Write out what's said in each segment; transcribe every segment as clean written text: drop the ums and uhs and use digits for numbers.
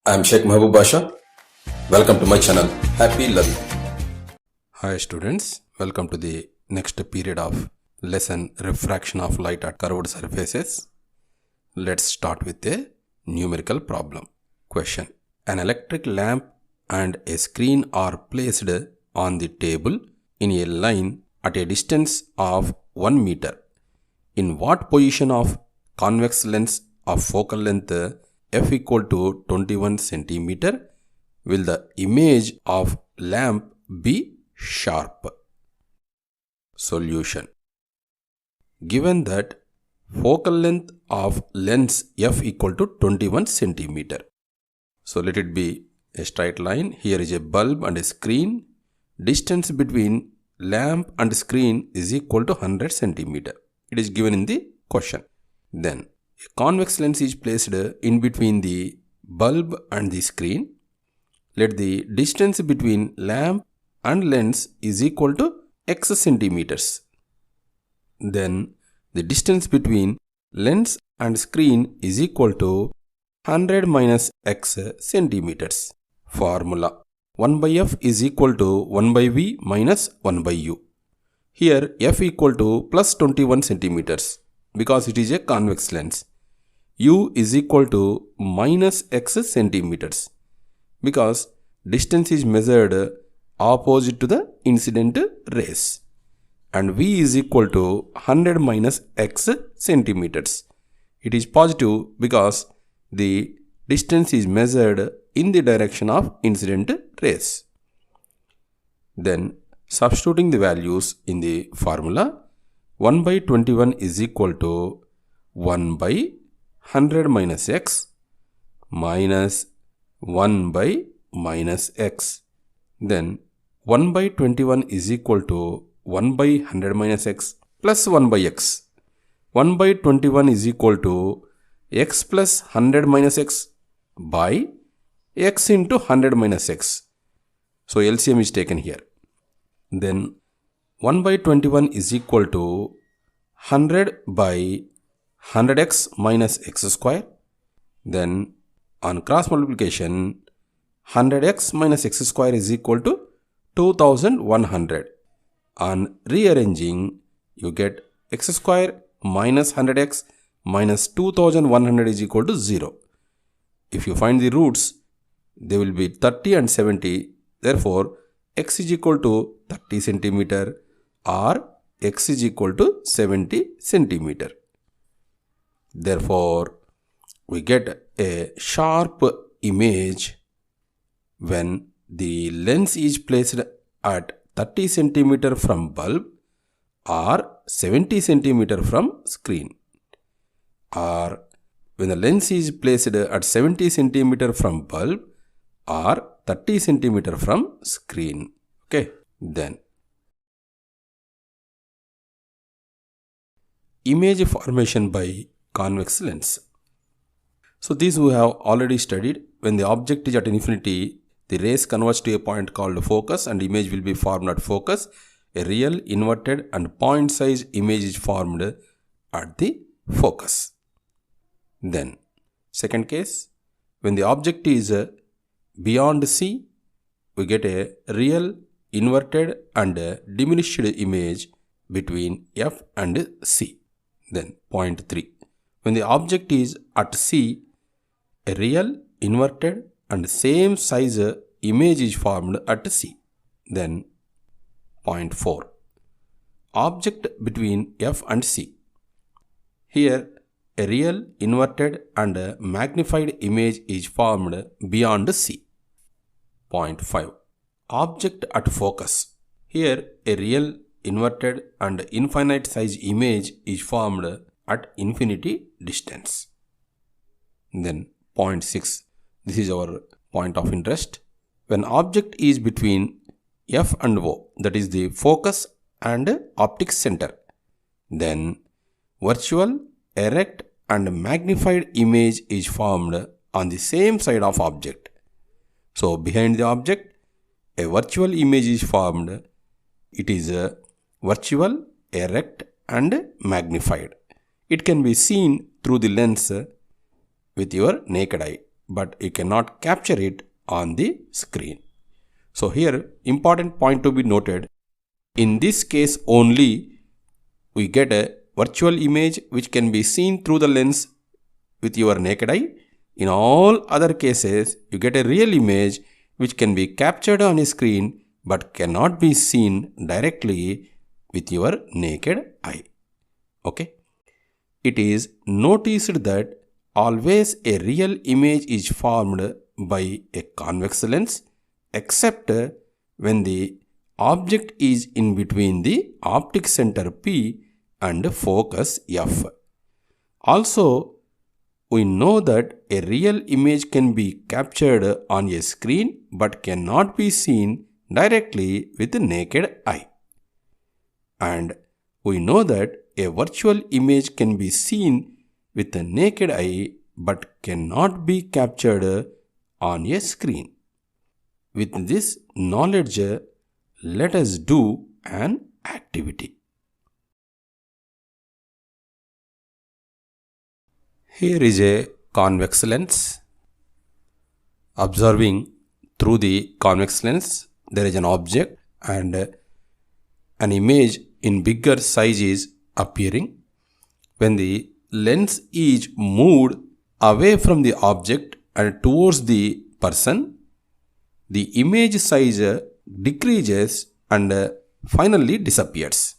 I am Sheikh Mahbub Basha. Welcome to my channel. Happy learning. Hi students, welcome to the next period of lesson refraction of light at curved surfaces. Let's start with a numerical problem. Question: an electric lamp and a screen are placed on the table in a line at a distance of 1 meter. In what position of convex lens of focal length f equal to 21 centimeter will the image of lamp be sharp? Solution: given that focal length of lens f equal to 21 centimeter. So let it be a straight line. Here is a bulb and a screen. Distance between lamp and screen is equal to 100 centimeter. It is given in the question. Then a convex lens is placed in between the bulb and the screen. Let the distance between lamp and lens is equal to x centimeters. Then the distance between lens and screen is equal to 100 minus x centimeters. Formula: 1 by f is equal to 1 by v minus 1 by u. Here f equal to plus 21 centimeters because it is a convex lens. U is equal to minus x centimeters because distance is measured opposite to the incident rays. And v is equal to 100 minus x centimeters. It is positive because the distance is measured in the direction of incident rays. Then substituting the values in the formula, 1 by 21 is equal to 1 by 100 minus x minus 1 by minus x. Then 1 by 21 is equal to 1 by 100 minus x plus 1 by x. 1 by 21 is equal to x plus 100 minus x by x into 100 minus x. So LCM is taken here. Then 1 by 21 is equal to 100 by 100x minus x square. Then on cross multiplication, 100x minus x square is equal to 2100. On rearranging, you get x square minus 100x minus 2100 is equal to 0. If you find the roots, they will be 30 and 70. Therefore, x is equal to 30 centimeter or x is equal to 70 centimeter. Therefore, we get a sharp image when the lens is placed at 30 centimeter from bulb or 70 centimeter from screen, or when the lens is placed at 70 centimeter from bulb or 30 centimeter from screen. Okay, then image formation by convex lens. So these we have already studied. When the object is at infinity, the rays converge to a point called focus and image will be formed at focus. A real, inverted and point size image is formed at the focus. Then second case, when the object is beyond C, we get a real, inverted and diminished image between F and C. Then point 3. When the object is at C, a real, inverted and same size image is formed at C. Then point 4. Object between F and C. Here a real, inverted and magnified image is formed beyond C. Point 5. Object at focus. Here a real, inverted and infinite size image is formed at infinity distance. Then point 6. This is our point of interest. When object is between F and O, that is the focus and optic center, then virtual, erect and magnified image is formed on the same side of object. So behind the object, a virtual image is formed. It is a virtual, erect and magnified. It can be seen through the lens with your naked eye. but you cannot capture it on the screen. So here, important point to be noted, in this case only we get a virtual image which can be seen through the lens with your naked eye. In all other cases, you get a real image which can be captured on a screen but cannot be seen directly with your naked eye. Okay. It is noticed that always a real image is formed by a convex lens, except when the object is in between the optic center P and focus F. Also, we know that a real image can be captured on a screen but cannot be seen directly with the naked eye. And we know that a virtual image can be seen with the naked eye but cannot be captured on a screen. With this knowledge, let us do an activity. Here is a convex lens. Observing through the convex lens, there is an object and an image in bigger size is appearing. When the lens is moved away from the object and towards the person, the image size decreases and finally disappears.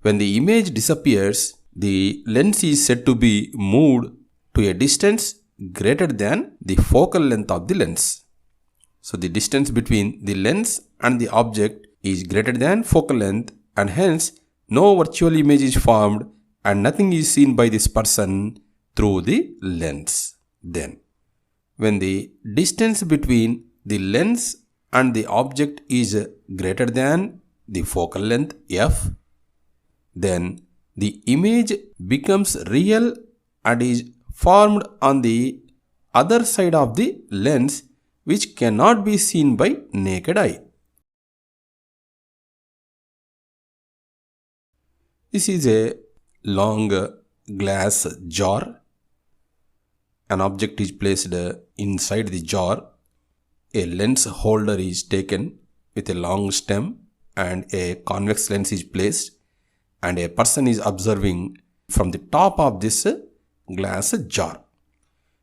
When the image disappears, the lens is said to be moved to a distance greater than the focal length of the lens. So the distance between the lens and the object is greater than focal length, and hence no virtual image is formed and nothing is seen by this person through the lens. Then, when the distance between the lens and the object is greater than the focal length f, then the image becomes real and is formed on the other side of the lens, which cannot be seen by naked eye. This is a long glass jar. An object is placed inside the jar. A lens holder is taken with a long stem and a convex lens is placed, and a person is observing from the top of this glass jar.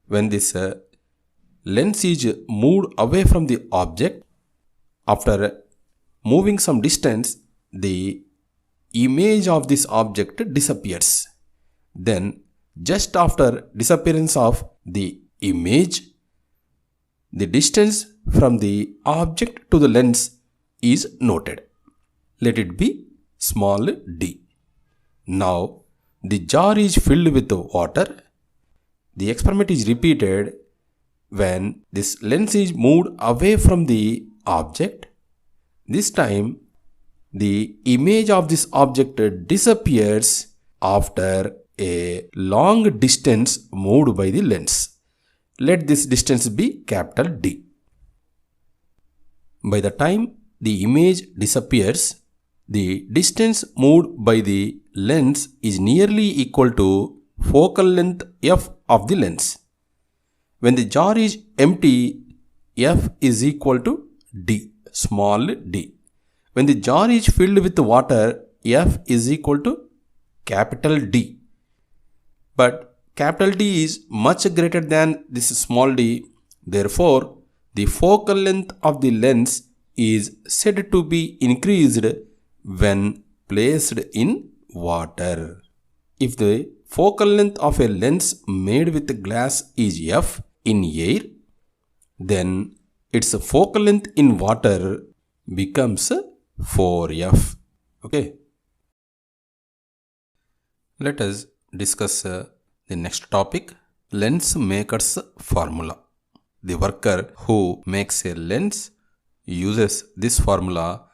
When this lens is moved away from the object, after moving some distance, the image of this object disappears. Then, just after disappearance of the image, the distance from the object to the lens is noted. Let it be small d. Now, the jar is filled with water. The experiment is repeated when this lens is moved away from the object. This time, the image of this object disappears after a long distance moved by the lens. Let this distance be capital D. By the time the image disappears, the distance moved by the lens is nearly equal to focal length f of the lens. When the jar is empty, f is equal to d, small d. When the jar is filled with water, f is equal to capital D. But capital D is much greater than this small d. Therefore, the focal length of the lens is said to be increased when placed in water. If the focal length of a lens made with glass is f in air, then its focal length in water becomes 4f. Okay. Let us discuss the next topic, lens maker's formula. The worker who makes a lens uses this formula,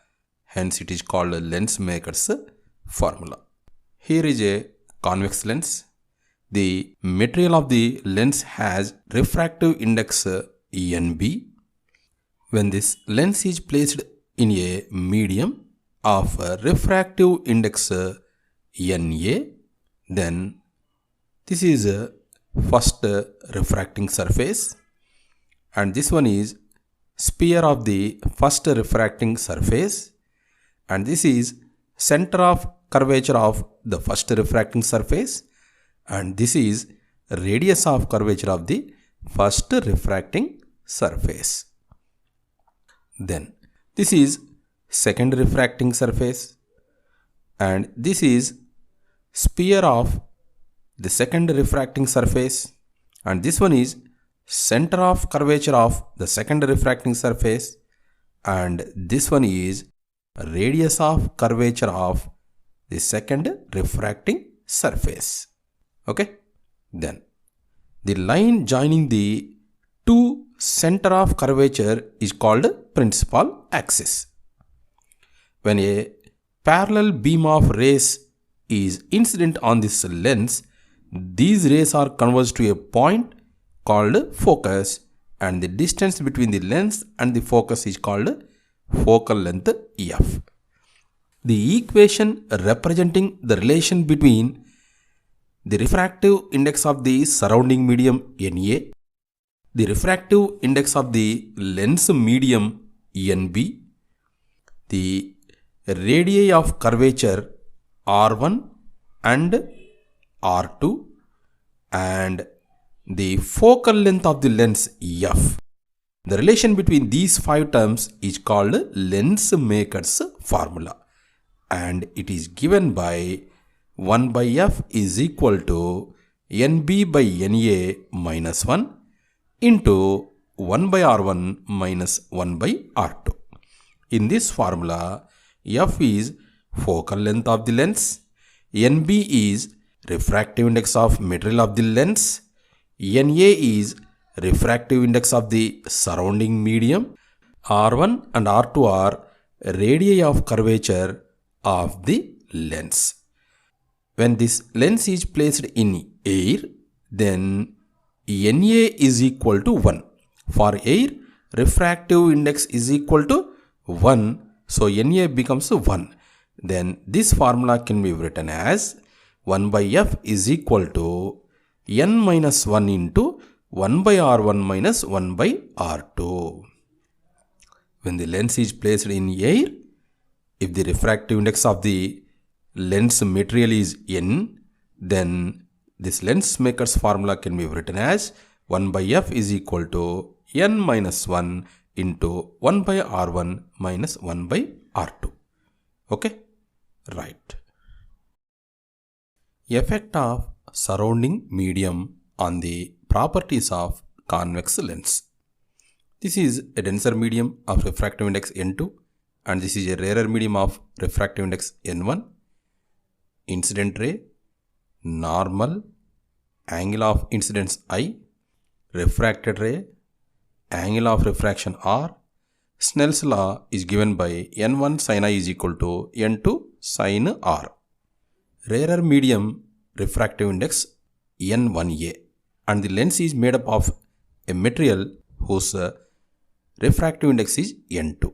hence it is called a lens maker's formula. Here is a convex lens. The material of the lens has refractive index NB. When this lens is placed in a medium of refractive index NA, then this is first refracting surface, and this one is sphere of the first refracting surface, and this is center of curvature of the first refracting surface, and this is radius of curvature of the first refracting surface. Then this is second refracting surface, and this is sphere of the second refracting surface, and this one is center of curvature of the second refracting surface, and this one is radius of curvature of the second refracting surface. Okay, then the line joining the two center of curvature is called principal axis. When a parallel beam of rays is incident on this lens, these rays are converged to a point called focus, and the distance between the lens and the focus is called focal length f. The equation representing the relation between the refractive index of the surrounding medium Na, the refractive index of the lens medium Nb, the radii of curvature R1 and R2, and the focal length of the lens f. The relation between these five terms is called lens maker's formula, and it is given by 1 by f is equal to Nb by Na minus 1 into 1 by R1 minus 1 by R2. In this formula, f is focal length of the lens, Nb is refractive index of material of the lens, Na is refractive index of the surrounding medium, R1 and R2 are radii of curvature of the lens. When this lens is placed in air, then Na is equal to 1. For air, refractive index is equal to 1, so Na becomes 1. Then this formula can be written as 1 by f is equal to n minus 1 into 1 by R1 minus 1 by R2. When the lens is placed in air, if the refractive index of the lens material is n, then this lens maker's formula can be written as 1 by f is equal to n minus 1 into 1 by R1 minus 1 by R2. Okay? Right. Effect of surrounding medium on the properties of convex lens. This is a denser medium of refractive index N2, and this is a rarer medium of refractive index N1. Incident ray, normal, angle of incidence I, refracted ray, angle of refraction R. Snell's law is given by N1 sin I is equal to N2 sin R. Rarer medium refractive index N1A, and the lens is made up of a material whose refractive index is N2.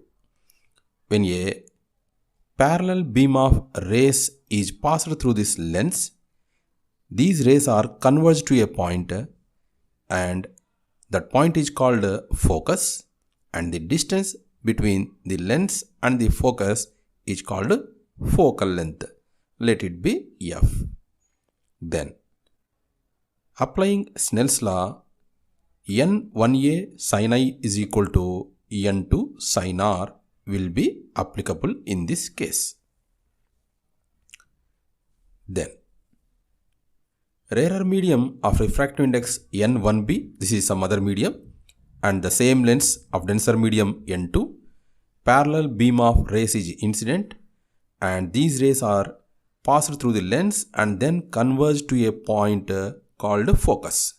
When a parallel beam of rays is passed through this lens, these rays are converged to a point, and that point is called focus, and the distance between the lens and the focus is called focal length. Let it be f. Then, applying Snell's law, N1A sin I is equal to N2 sin R will be applicable in this case. Then, rarer medium of refractive index N1B, this is some other medium, and the same lens of denser medium N2, parallel beam of rays is incident, and these rays are passed through the lens and then converge to a point called focus.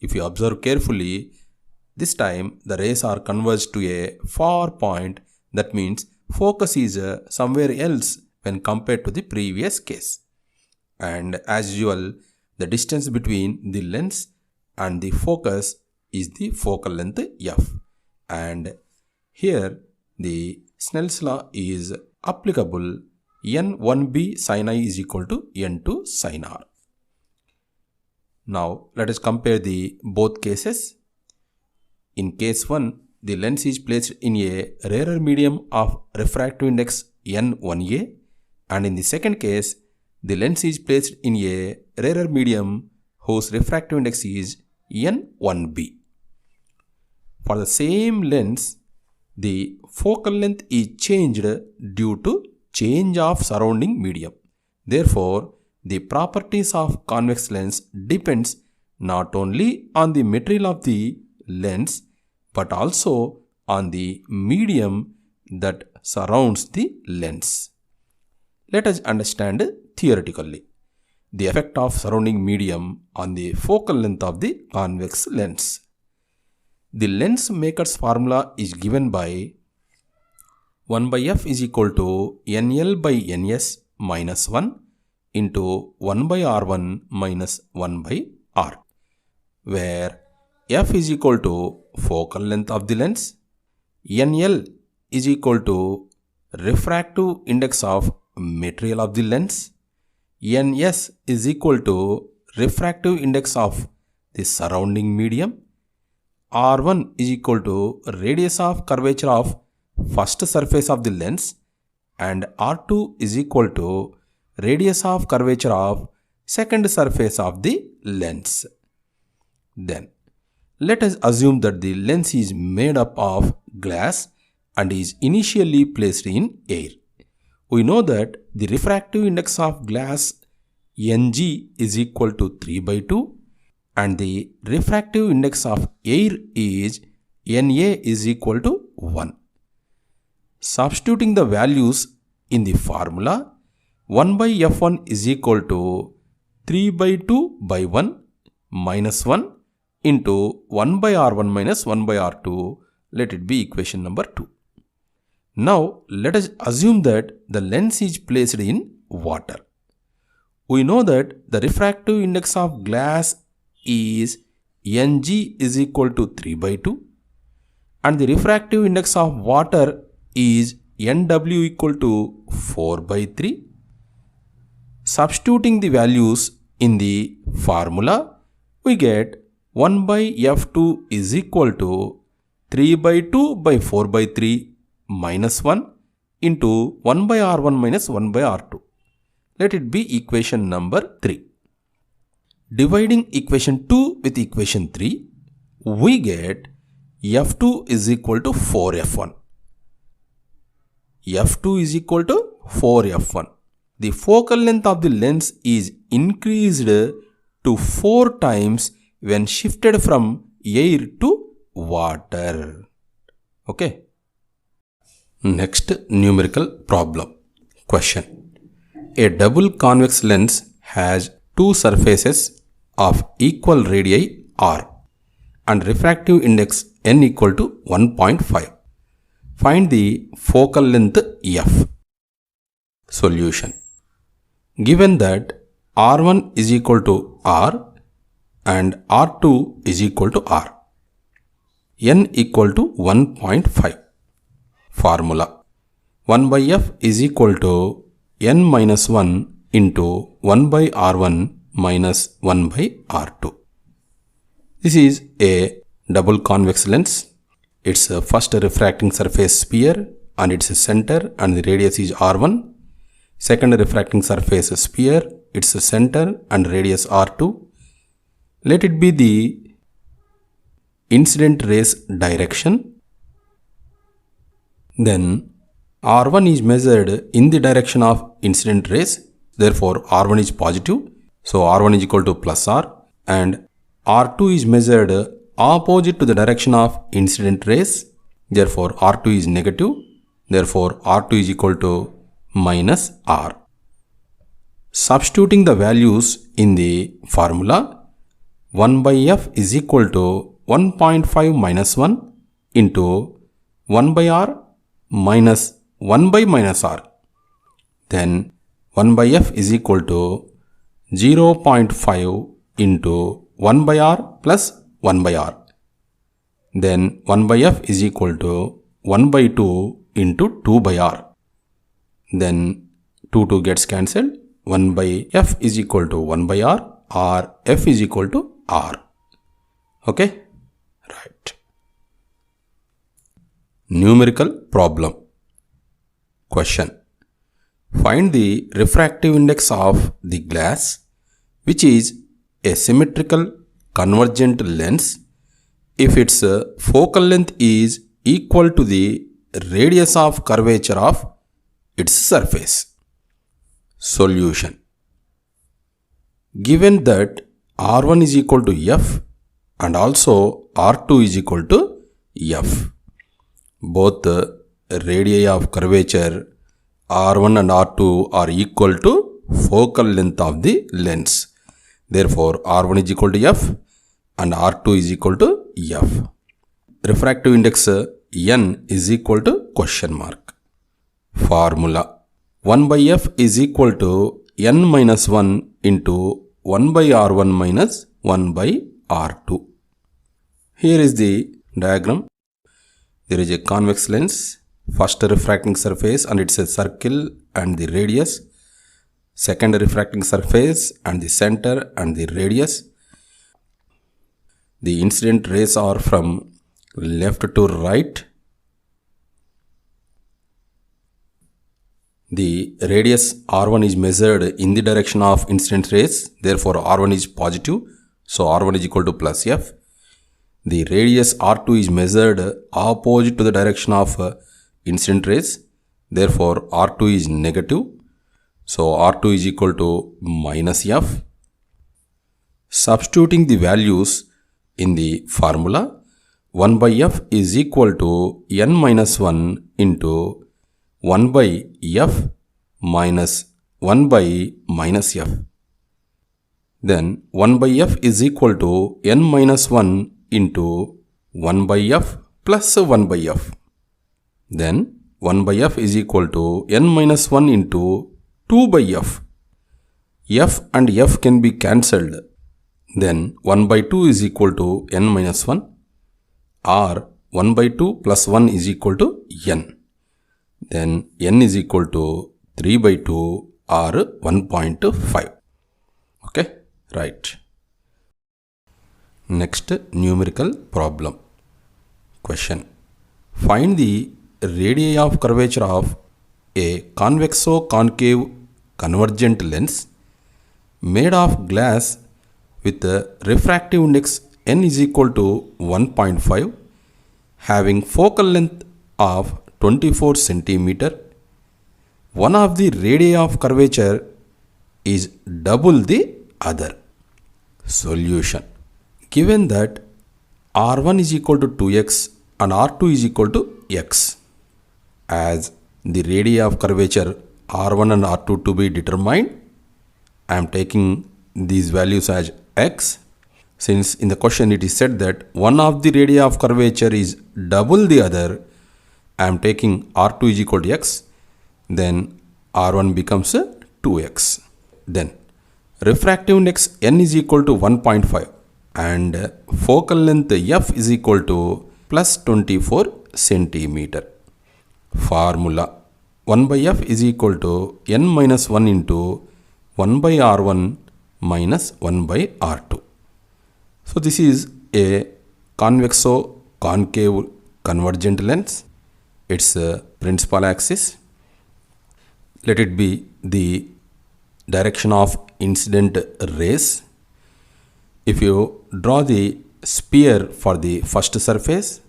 If you observe carefully, this time the rays are converged to a far point. That means focus is somewhere else when compared to the previous case. And as usual, the distance between the lens and the focus is the focal length f. And here the Snell's law is applicable. N1B sin I is equal to N2 sin R. Now let us compare the both cases. In case 1, the lens is placed in a rarer medium of refractive index N1A, and in the second case, the lens is placed in a rarer medium whose refractive index is N1B. For the same lens, the focal length is changed due to change of surrounding medium. Therefore, the properties of convex lens depends not only on the material of the lens but also on the medium that surrounds the lens. Let us understand theoretically the effect of surrounding medium on the focal length of the convex lens. The lens maker's formula is given by 1 by f is equal to NL by NS minus 1 into 1 by R1 minus 1 by R, where f is equal to focal length of the lens, NL is equal to refractive index of material of the lens, NS is equal to refractive index of the surrounding medium, R1 is equal to radius of curvature of first surface of the lens, and R2 is equal to radius of curvature of second surface of the lens. Then let us assume that the lens is made up of glass and is initially placed in air. We know that the refractive index of glass Ng is equal to 3 by 2 and the refractive index of air is Na is equal to 1. Substituting the values in the formula, 1 by F1 is equal to 3 by 2 by 1 minus 1 into 1 by R1 minus 1 by R2. Let it be equation number 2. Now let us assume that the lens is placed in water. We know that the refractive index of glass is Ng is equal to 3 by 2 and the refractive index of water is Nw equal to 4 by 3. Substituting the values in the formula, we get 1 by F2 is equal to 3 by 2 by 4 by 3 minus 1 into 1 by R1 minus 1 by R2. Let it be equation number 3. Dividing equation 2 with equation 3, we get F2 is equal to 4F1. F2 is equal to 4F1. The focal length of the lens is increased to 4 times when shifted from air to water. Okay. Next numerical problem. Question. A double convex lens has two surfaces of equal radii R and refractive index n equal to 1.5. Find the focal length f. Solution. Given that R1 is equal to R and R2 is equal to R, n equal to 1.5. Formula. 1 by f is equal to n minus 1 into 1 by R1 minus 1 by R2. This is a double convex lens. Its first refracting surface sphere and its center and the radius is R1. Second refracting surface sphere, its center and radius R2. Let it be the incident rays direction. Then R1 is measured in the direction of incident rays. Therefore, R1 is positive. So, R1 is equal to plus R. And R2 is measured opposite to the direction of incident rays. Therefore, R2 is negative. Therefore, R2 is equal to minus R. Substituting the values in the formula, 1 by f is equal to 1.5 minus 1 into 1 by R minus 1 by minus R. Then 1 by f is equal to 0.5 into 1 by R plus 1 by R. Then 1 by f is equal to 1 by 2 into 2 by R. Then 2 gets cancelled. 1 by f is equal to 1 by R. or f is equal to r. Okay, right. Numerical problem. Question. Find the refractive index of the glass, which is a symmetrical convergent lens, if its focal length is equal to the radius of curvature of its surface. Solution. Given that R1 is equal to F and also R2 is equal to F, both the radii of curvature R1 and R2 are equal to focal length of the lens. Therefore, R1 is equal to F and R2 is equal to F. Refractive index N is equal to question mark. Formula. 1 by F is equal to N minus 1 into 1 by R1 minus 1 by R2. Here is the diagram. There is a convex lens, first refracting surface and it's a circle and the radius, second refracting surface and the center and the radius. The incident rays are from left to right. The radius R1 is measured in the direction of incident rays, therefore R1 is positive, so R1 is equal to plus F. The radius R2 is measured opposite to the direction of incident rays, therefore R2 is negative, so R2 is equal to minus F. Substituting the values in the formula, 1 by F is equal to N minus 1 into 1 by F minus 1 by minus F. Then 1 by F is equal to N minus 1 into 1 by F plus 1 by F. Then 1 by F is equal to N minus 1 into 2 by F. F and F can be cancelled. Then 1 by 2 is equal to N minus 1, or 1 by 2 plus 1 is equal to N. Then N is equal to 3 by 2 or 1.5. Okay, right. Next numerical problem. Question. Find the radii of curvature of a convexo-concave convergent lens made of glass with a refractive index N is equal to 1.5, having focal length of 24 centimeter. One of the radii of curvature is double the other. Solution. Given that R1 is equal to 2x and R2 is equal to x, as the radii of curvature R1 and R2 to be determined, I am taking these values as x. Since in the question it is said that one of the radii of curvature is double the other, I am taking R2 is equal to x, then R1 becomes 2x. Then refractive index N is equal to 1.5 and focal length F is equal to plus 24 centimeter. Formula. 1 by F is equal to N minus 1 into 1 by R1 minus 1 by R2. So this is a convexo-concave convergent lens. Its principal axis, let it be the direction of incident rays. If you draw the sphere for the first surface,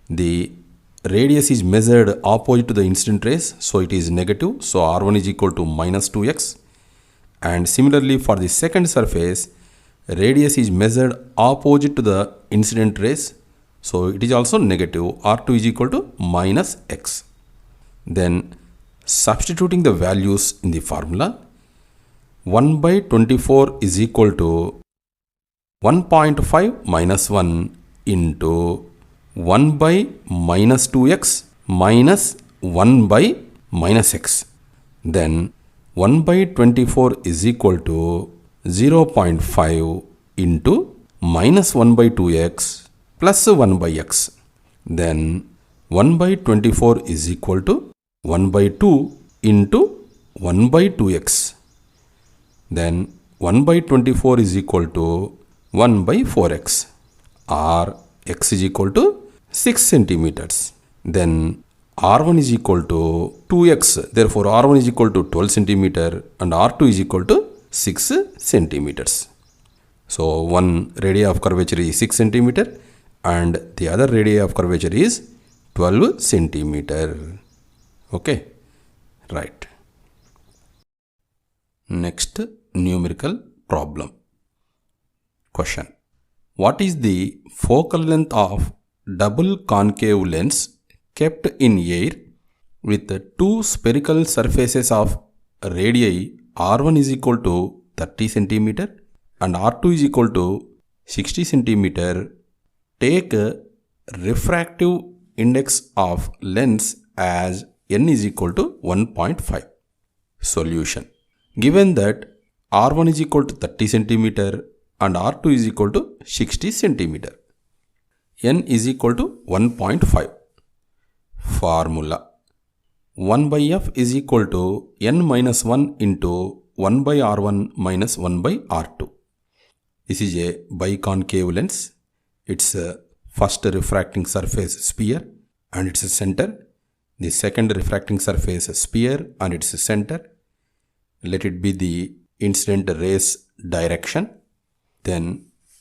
the radius is measured opposite to the incident rays, so it is negative, so R1 is equal to minus 2x. And similarly for the second surface, radius is measured opposite to the incident rays, so it is also negative, R2 is equal to minus x. Then substituting the values in the formula, 1 by 24 is equal to 1.5 minus 1 into 1 by minus 2x minus 1 by minus x. Then 1 by 24 is equal to 0.5 into minus 1 by 2x plus 1 by x. Then 1 by 24 is equal to 1 by 2 into 1 by 2x. Then 1 by 24 is equal to 1 by 4x, or x is equal to 6 centimeters. Then R1 is equal to 2x, therefore R1 is equal to 12 centimeter and R2 is equal to 6 centimeters. So one radii of curvature is 6 centimeter and the other radii of curvature is 12 centimeter. Okay, right. Next numerical problem. Question: what is the focal length of double concave lens kept in air with two spherical surfaces of radii R1 is equal to 30 centimeter and R2 is equal to 60 centimeter? Take a refractive index of lens as n is equal to 1.5. Solution: given that R1 is equal to 30 centimeter and R2 is equal to 60 centimeter, n is equal to 1.5. Formula: 1 by f is equal to n minus 1 into 1 by R1 minus 1 by R2. This is a biconcave lens. Its first refracting surface sphere and its center. The second refracting surface sphere and its center. Let it be the incident rays direction. Then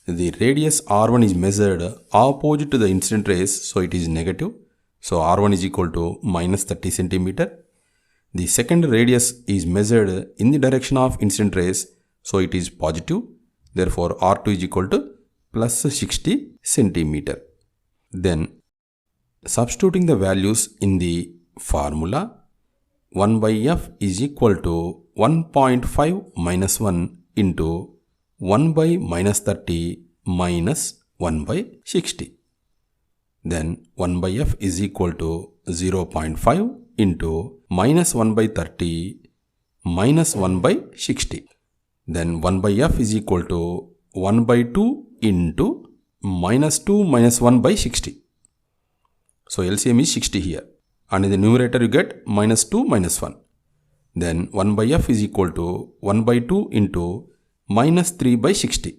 the radius R1 is measured opposite to the incident rays, so it is negative. So R1 is equal to minus 30 centimeter. The second radius is measured in the direction of incident rays, so it is positive. Therefore R2 is equal to plus 60 centimeter. Then substituting the values in the formula, 1 by f is equal to 1.5 minus 1 into 1 by minus 30 minus 1 by 60. Then 1 by f is equal to 0.5 into minus 1 by 30 minus 1 by 60. Then 1 by f is equal to 1 by 2 into minus 2 minus 1 by 60. So LCM is 60 here. And in the numerator you get minus 2 minus 1. Then 1 by f is equal to 1 by 2 into minus 3 by 60.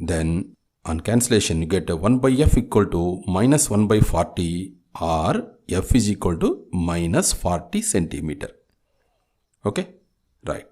Then on cancellation you get 1 by f equal to minus 1 by 40, or f is equal to minus 40 centimeter. Okay, right.